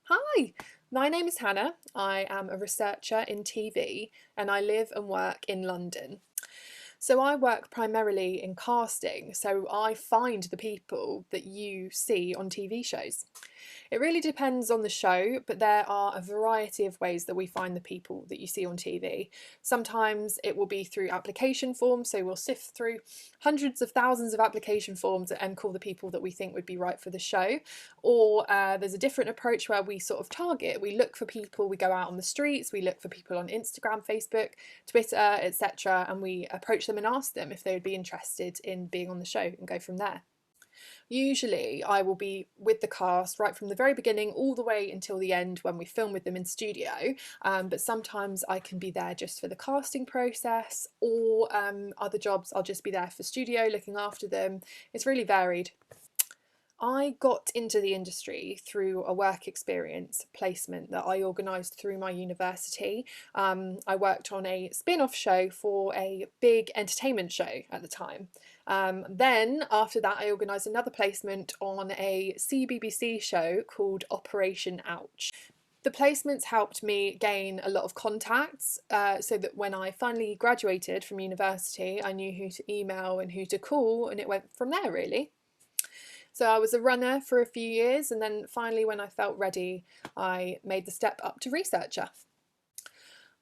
Hi, my name is Hannah. I am a researcher in TV and I live and work in London. So I work primarily in casting, so I find the people that you see on TV shows. It really depends on the show, but there are a variety of ways that we find the people that you see on TV. Sometimes it will be through application forms, so we'll sift through hundreds of thousands of application forms and call the people that we think would be right for the show. Or there's a different approach where we sort of target. We look for people, we go out on the streets, we look for people on Instagram, Facebook, Twitter, etc., and we approach them and ask them if they would be interested in being on the show and go from there. Usually I will be with the cast right from the very beginning all the way until the end when we film with them in studio, but sometimes I can be there just for the casting process, or other jobs I'll just be there for studio looking after them. It's really varied. I got into the industry through a work experience placement that I organised through my university. I worked on a spin off show for a big entertainment show at the time. Then, after that, I organised another placement on a CBBC show called Operation Ouch. The placements helped me gain a lot of contacts, so that when I finally graduated from university, I knew who to email and who to call, and it went from there really. So I was a runner for a few years, and then finally, when I felt ready, I made the step up to researcher.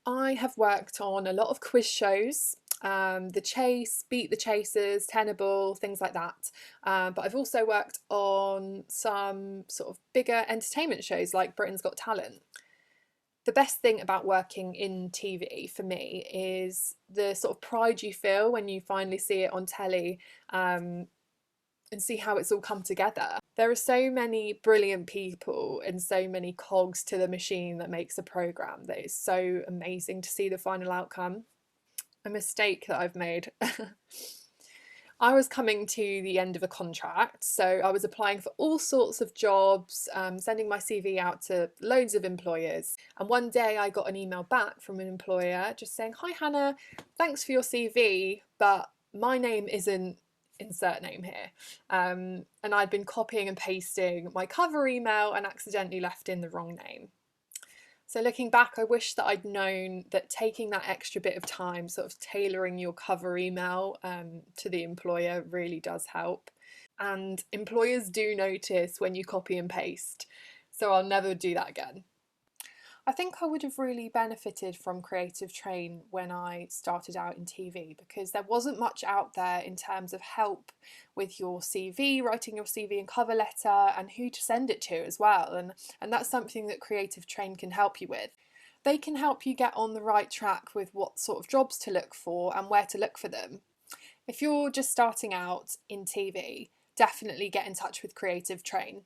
I have worked on a lot of quiz shows, The Chase, Beat the Chasers, Tenable, things like that. But I've also worked on some sort of bigger entertainment shows like Britain's Got Talent. The best thing about working in TV for me is the sort of pride you feel when you finally see it on telly, and see how it's all come together. There are so many brilliant people and so many cogs to the machine that makes a programme that is so amazing to see the final outcome. A mistake that I've made. I was coming to the end of a contract, so I was applying for all sorts of jobs, sending my CV out to loads of employers. And one day I got an email back from an employer just saying, "Hi Hannah, thanks for your CV, but my name isn't insert name here." And I'd been copying and pasting my cover email and accidentally left in the wrong name. So looking back, I wish that I'd known that taking that extra bit of time, sort of tailoring your cover email to the employer, really does help. And employers do notice when you copy and paste, so I'll never do that again. I think I would have really benefited from Creative Train when I started out in TV, because there wasn't much out there in terms of help with your CV, writing your CV and cover letter, and who to send it to as well. And that's something that Creative Train can help you with. They can help you get on the right track with what sort of jobs to look for and where to look for them. If you're just starting out in TV, definitely get in touch with Creative Train.